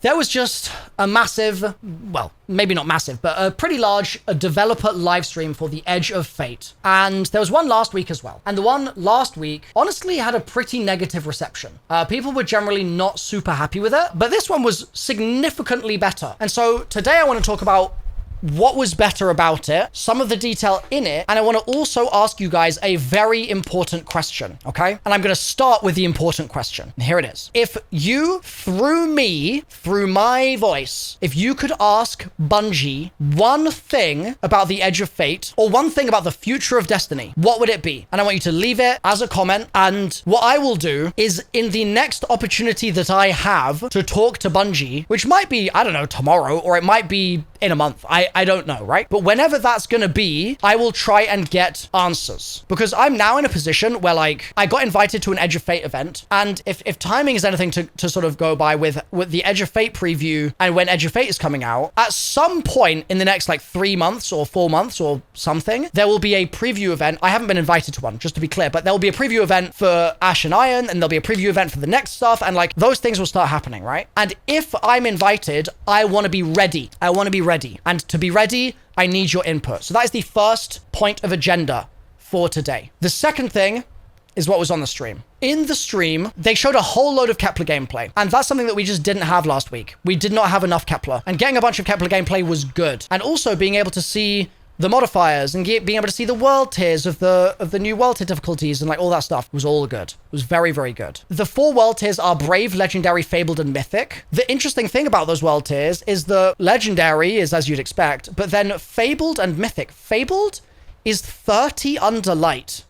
there was just a massive, well, maybe not massive, but a pretty large developer live stream for the Edge of Fate. And there was one last week as well. And the one last week, honestly, had a pretty negative reception. People were generally not super happy with it, but this one was significantly better. And so today I want to talk about what was better about it, some of the detail in it, and I want to also ask you guys a very important question, okay? And I'm going to start with the important question. And here it is. If you, through my voice, if you could ask Bungie one thing about the Edge of Fate, or one thing about the future of Destiny, what would it be? And I want you to leave it as a comment. And what I will do is, in the next opportunity that I have to talk to Bungie, which might be, I don't know, tomorrow, or it might be in a month. I don't know, right? But whenever that's going to be, I will try and get answers, because I'm now in a position where, like, I got invited to an Edge of Fate event. And if timing is anything to sort of go by with the Edge of Fate preview and when Edge of Fate is coming out, at some point in the next like 3 months or 4 months or something, there will be a preview event. I haven't been invited to one, just to be clear, but there will be a preview event for Ash and Iron, and there'll be a preview event for the next stuff. And like, those things will start happening, right? And if I'm invited, I want to be ready. And to be ready, I need your input. So that is the first point of agenda for today. The second thing is what was on the stream. In the stream, they showed a whole load of Kepler gameplay. And that's something that we just didn't have last week. We did not have enough Kepler. And getting a bunch of Kepler gameplay was good. And also being able to see the modifiers and being able to see the world tiers of the new world tier difficulties and like all that stuff was all good. It was very, very good. The 4 world tiers are Brave, Legendary, Fabled, and Mythic. The interesting thing about those world tiers is the Legendary is as you'd expect, but then Fabled and Mythic. Fabled is 30 under light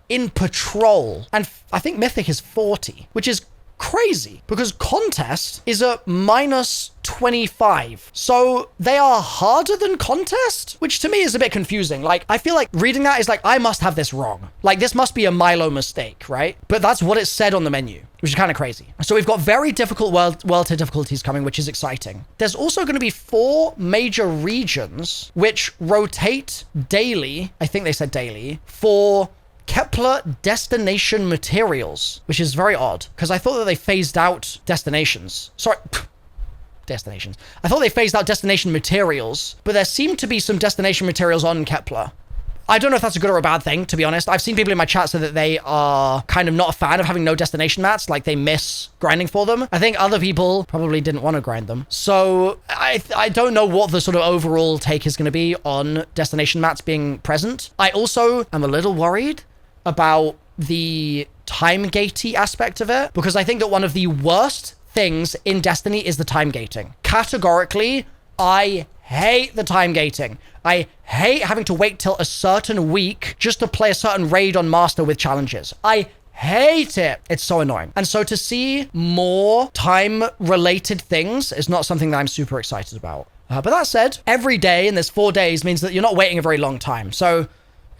in Patrol, and I think Mythic is 40, which is crazy because Contest is a -25. So they are harder than Contest, which to me is a bit confusing. Like, I feel like reading that is like, I must have this wrong. Like, this must be a Milo mistake, right? But that's what it said on the menu, which is kind of crazy. So we've got very difficult world tier difficulties coming, which is exciting. There's also going to be 4 major regions which rotate daily. I think they said daily for Kepler destination materials, which is very odd because I thought that they phased out destinations. Sorry, destinations. I thought they phased out destination materials, but there seem to be some destination materials on Kepler. I don't know if that's a good or a bad thing, to be honest. I've seen people in my chat say that they are kind of not a fan of having no destination mats, like they miss grinding for them. I think other people probably didn't want to grind them. So I don't know what the sort of overall take is going to be on destination mats being present. I also am a little worried about the time gatey aspect of it, because I think that one of the worst things in Destiny is the time gating. Categorically, I hate the time gating. I hate having to wait till a certain week just to play a certain raid on Master with challenges. I hate it. It's so annoying. And so to see more time-related things is not something that I'm super excited about. But that said, every day in this 4 days means that you're not waiting a very long time. So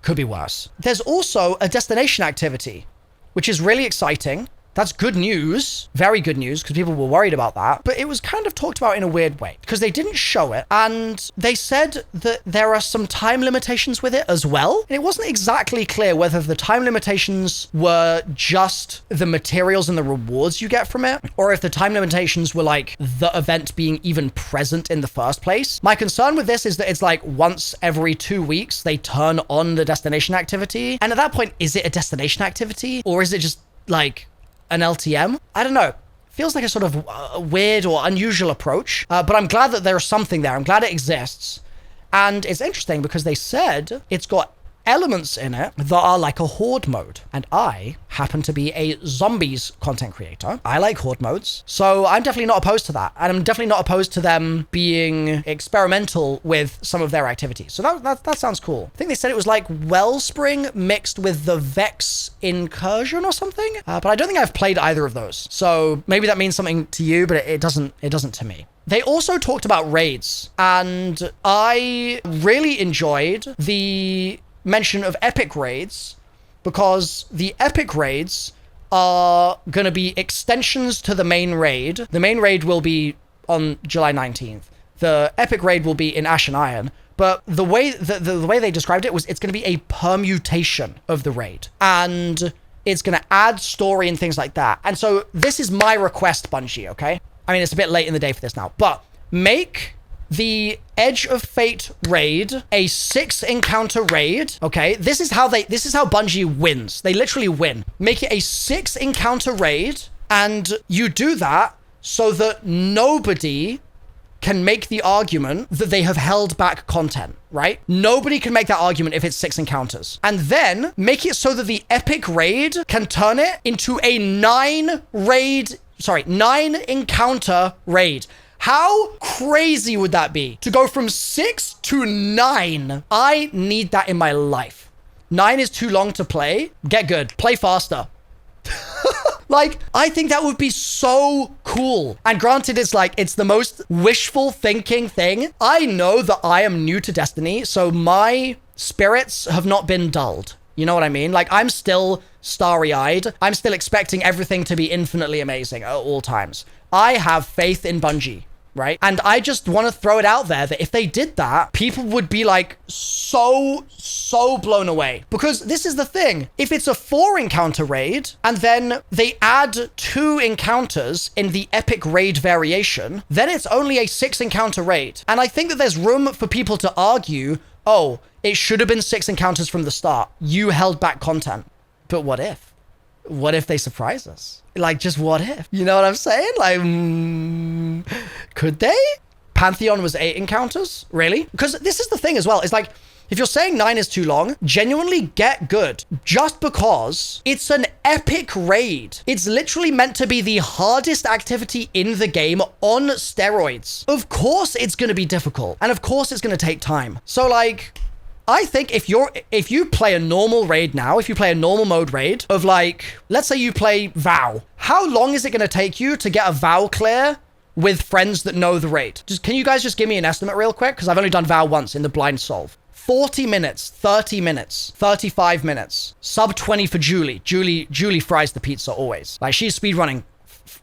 could be worse. There's also a destination activity, which is really exciting. That's good news. Very good news, because people were worried about that. But it was kind of talked about in a weird way, because they didn't show it. And they said that there are some time limitations with it as well. And it wasn't exactly clear whether the time limitations were just the materials and the rewards you get from it, or if the time limitations were like the event being even present in the first place. My concern with this is that it's like once every 2 weeks, they turn on the destination activity. And at that point, is it a destination activity? Or is it just like an LTM? I don't know. Feels like a sort of weird or unusual approach, but I'm glad that there's something there. I'm glad it exists. And it's interesting because they said it's got elements in it that are like a Horde mode. And I happen to be a zombies content creator. I like Horde modes. So I'm definitely not opposed to that. And I'm definitely not opposed to them being experimental with some of their activities. So that sounds cool. I think they said it was like Wellspring mixed with the Vex Incursion or something. But I don't think I've played either of those. So maybe that means something to you, but it doesn't to me. They also talked about raids, and I really enjoyed the mention of epic raids, because the epic raids are going to be extensions to the main raid. The main raid will be on July 19th. The epic raid will be in Ash and Iron. But the way the way they described it was it's going to be a permutation of the raid. And it's going to add story and things like that. And so this is my request, Bungie, okay? I mean, it's a bit late in the day for this now, but make the Edge of Fate raid a 6 encounter raid. Okay, this is how Bungie wins. They literally win. Make it a 6 encounter raid, and you do that so that nobody can make the argument that they have held back content, right? Nobody can make that argument if it's 6 encounters. And then make it so that the epic raid can turn it into a 9 encounter raid. How crazy would that be? To go from 6 to 9. I need that in my life. 9 is too long to play. Get good. Play faster. Like, I think that would be so cool. And granted, it's the most wishful thinking thing. I know that I am new to Destiny, so my spirits have not been dulled. You know what I mean? Like, I'm still starry-eyed. I'm still expecting everything to be infinitely amazing at all times. I have faith in Bungie, right? And I just want to throw it out there that if they did that, people would be like so blown away. Because this is the thing. If it's a 4 encounter raid and then they add 2 encounters in the epic raid variation, then it's only a 6 encounter raid. And I think that there's room for people to argue, oh, it should have been 6 encounters from the start. You held back content. But what if? What if they surprise us? Like, just what if? You know what I'm saying? Like, could they? Pantheon was 8 encounters? Really? Because this is the thing as well. It's like, if you're saying 9 is too long, genuinely get good. Just because it's an epic raid. It's literally meant to be the hardest activity in the game on steroids. Of course it's going to be difficult. And of course it's going to take time. So like, I think if you play a normal raid now, if you play a normal mode raid of like, let's say you play VOW, how long is it going to take you to get a VOW clear with friends that know the raid? Can you guys just give me an estimate real quick? Because I've only done VOW once in the blind solve. 40 minutes, 30 minutes, 35 minutes, sub 20 for Julie. Julie fries the pizza always. Like, she's speedrunning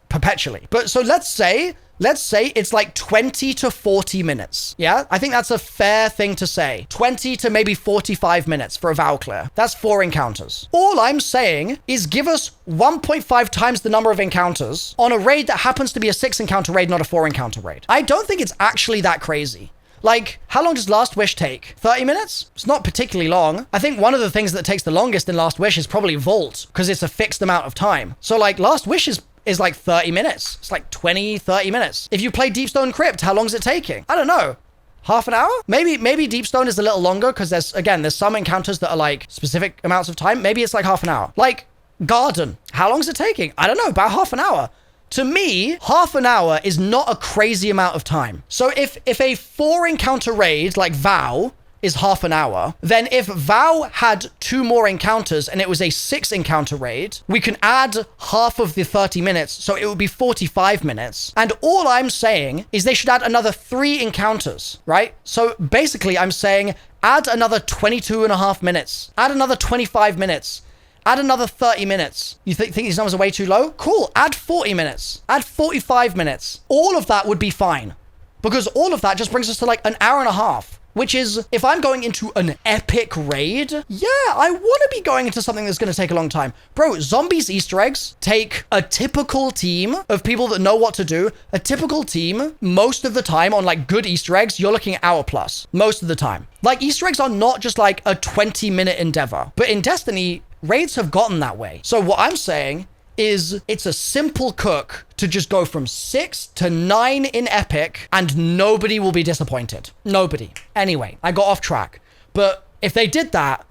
perpetually. But so let's say it's like 20 to 40 minutes. Yeah, I think that's a fair thing to say. 20 to maybe 45 minutes for a VOW clear. That's 4 encounters. All I'm saying is give us 1.5 times the number of encounters on a raid that happens to be a 6 encounter raid, not a 4 encounter raid. I don't think it's actually that crazy. Like, how long does Last Wish take? 30 minutes? It's not particularly long. I think one of the things that takes the longest in Last Wish is probably Vault, because it's a fixed amount of time. So like, Last Wish is like 30 minutes. It's like 20, 30 minutes. If you play Deepstone Crypt, how long is it taking? I don't know. Half an hour? Maybe Deepstone is a little longer because there's some encounters that are like specific amounts of time. Maybe it's like half an hour. Like Garden, how long is it taking? I don't know, about half an hour. To me, half an hour is not a crazy amount of time. So if a 4 encounter raid like VOW is half an hour, then if VOW had 2 more encounters and it was a 6 encounter raid, we can add half of the 30 minutes, so it would be 45 minutes. And all I'm saying is they should add another 3 encounters, right? So basically I'm saying add another 22 and a half minutes, add another 25 minutes, add another 30 minutes. You think these numbers are way too low? Cool, add 40 minutes, add 45 minutes. All of that would be fine, because all of that just brings us to like an hour and a half. Which is, if I'm going into an epic raid, yeah, I want to be going into something that's going to take a long time. Bro, Zombies Easter eggs take a typical team of people that know what to do. A typical team, most of the time on like good Easter eggs, you're looking at hour plus. Most of the time. Like, Easter eggs are not just like a 20-minute endeavor. But in Destiny, raids have gotten that way. So what I'm saying is it's a simple cook to just go from 6 to 9 in epic and nobody will be disappointed. Nobody. Anyway, I got off track. But if they did that,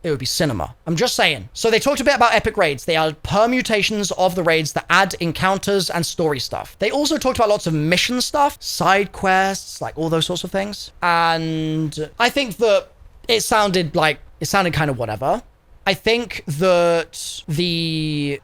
it would be cinema. I'm just saying. So they talked a bit about epic raids. They are permutations of the raids that add encounters and story stuff. They also talked about lots of mission stuff, side quests, like all those sorts of things. And I think that it sounded kind of whatever. I think that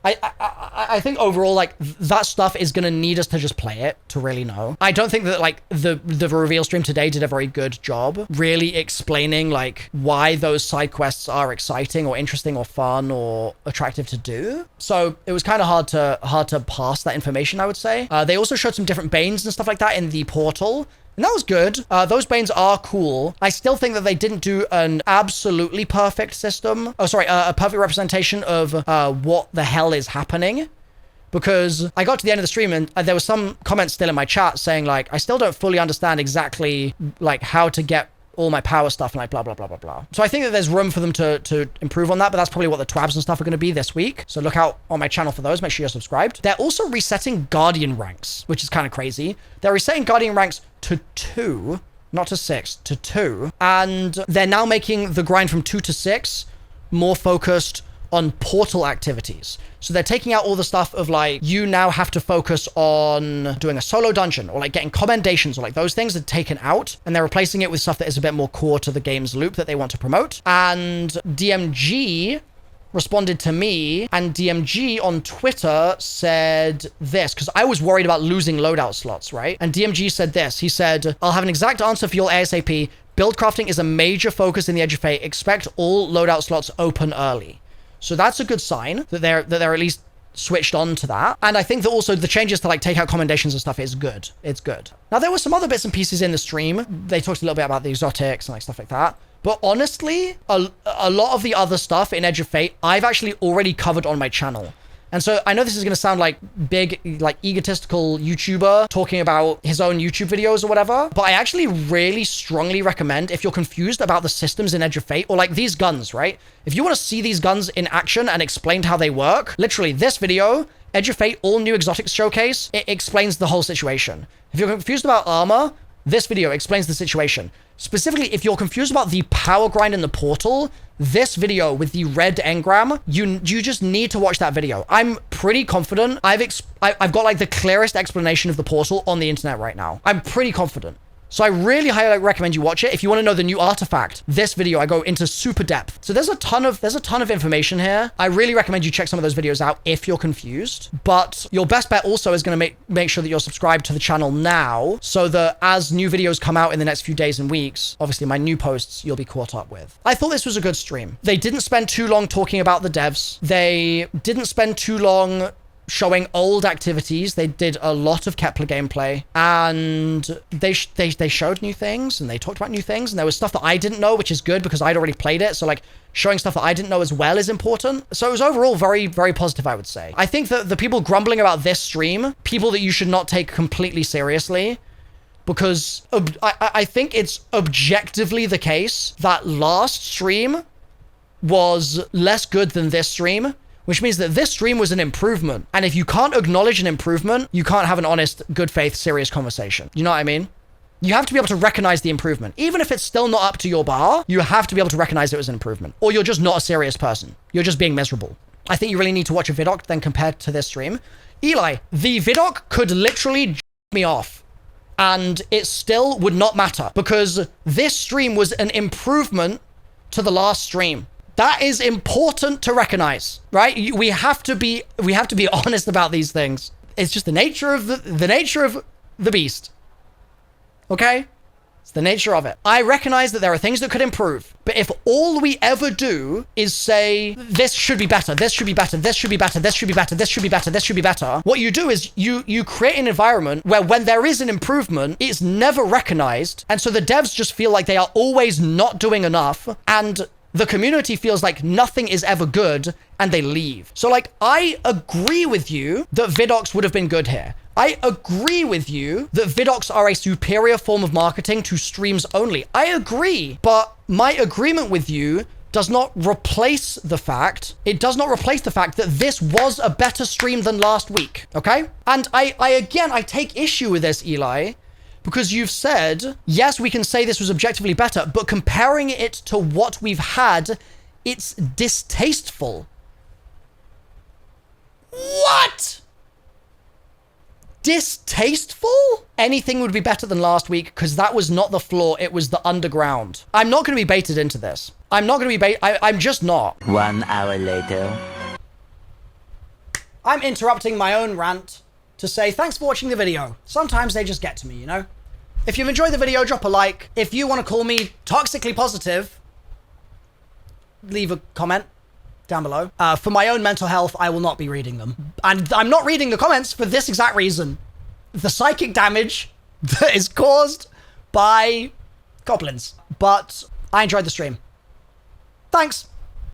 I think overall, like, that stuff is going to need us to just play it to really know. I don't think that, like, the reveal stream today did a very good job really explaining, like, why those side quests are exciting or interesting or fun or attractive to do. So it was kind of hard to pass that information, I would say. They also showed some different Banes and stuff like that in the portal. And that was good. Those Banes are cool. I still think that they didn't do an absolutely perfect system. Oh, sorry, a perfect representation of what the hell is happening. because I got to the end of the stream and there was some comments still in my chat saying like, I still don't fully understand exactly like how to get all my power stuff and like blah, blah, blah, blah, blah. So I think that there's room for them to improve on that, but that's probably what the twabs and stuff are going to be this week. So look out on my channel for those. Make sure you're subscribed. They're also resetting Guardian ranks, which is kind of crazy. They're resetting Guardian ranks to 2, not to 6, to 2. And they're now making the grind from 2 to 6 more focused on portal activities. So they're taking out all the stuff of like, you now have to focus on doing a solo dungeon or like getting commendations or like those things are taken out, and they're replacing it with stuff that is a bit more core to the game's loop that they want to promote. And DMG responded to me, and DMG on Twitter said this, because I was worried about losing loadout slots, right? And DMG said this. He said, I'll have an exact answer for you all ASAP. Build crafting is a major focus in the Edge of Fate. Expect all loadout slots open early. So that's a good sign that they're at least switched on to that. And I think that also the changes to like take out commendations and stuff is good. It's good. Now there were some other bits and pieces in the stream. They talked a little bit about the exotics and like stuff like that. But honestly, a lot of the other stuff in Edge of Fate, I've actually already covered on my channel. And so I know this is going to sound like big, like egotistical YouTuber talking about his own YouTube videos or whatever, but I actually really strongly recommend, if you're confused about the systems in Edge of Fate or like these guns, right? If you want to see these guns in action and explained how they work, literally this video, Edge of Fate, all new exotics showcase, it explains the whole situation. If you're confused about armor, this video explains the situation. Specifically, if you're confused about the power grind in the portal, this video with the red engram, you just need to watch that video. I'm pretty confident. I've got like the clearest explanation of the portal on the internet right now. I'm pretty confident. So I really highly recommend you watch it. If you want to know the new artifact, this video, I go into super depth. So there's a ton of information here. I really recommend you check some of those videos out if you're confused. But your best bet also is going to make sure that you're subscribed to the channel now, so that as new videos come out in the next few days and weeks, obviously my new posts you'll be caught up with. I thought this was a good stream. They didn't spend too long talking about the devs. They didn't spend too long showing old activities. They did a lot of Kepler gameplay, and they showed new things and they talked about new things, and there was stuff that I didn't know, which is good because I'd already played it. So like showing stuff that I didn't know as well is important. So it was overall very, very positive, I would say. I think that the people grumbling about this stream, people that you should not take completely seriously, because I think it's objectively the case that last stream was less good than this stream, which means that this stream was an improvement. And if you can't acknowledge an improvement, you can't have an honest, good faith, serious conversation. You know what I mean? You have to be able to recognize the improvement. Even if it's still not up to your bar, you have to be able to recognize it was an improvement. Or you're just not a serious person. You're just being miserable. I think you really need to watch a vidoc then compared to this stream. Eli, the vidoc could literally me off, and it still would not matter, because this stream was an improvement to the last stream. That is important to recognize, right? We have to be honest about these things. It's just the nature of the beast. Okay? It's the nature of it. I recognize that there are things that could improve, but if all we ever do is say, this should be better, this should be better, this should be better, this should be better, this should be better, this should be better, what you do is you create an environment where when there is an improvement, it's never recognized. And so the devs just feel like they are always not doing enough, and the community feels like nothing is ever good, and they leave. So like, I agree with you that vidocs would have been good here. I agree with you that vidocs are a superior form of marketing to streams only. I agree, but my agreement with you does not replace the fact, that this was a better stream than last week, okay? And I take issue with this, Eli, because you've said, yes, we can say this was objectively better, but comparing it to what we've had, it's distasteful. What? Distasteful? Anything would be better than last week, because that was not the floor, it was the underground. I'm not going to be baited into this. I'm just not. 1 hour later. I'm interrupting my own rant to say thanks for watching the video. Sometimes they just get to me, you know? If you've enjoyed the video, drop a like. If you want to call me toxically positive, leave a comment down below. For my own mental health, I will not be reading them. And I'm not reading the comments for this exact reason. The psychic damage that is caused by goblins. But I enjoyed the stream. Thanks.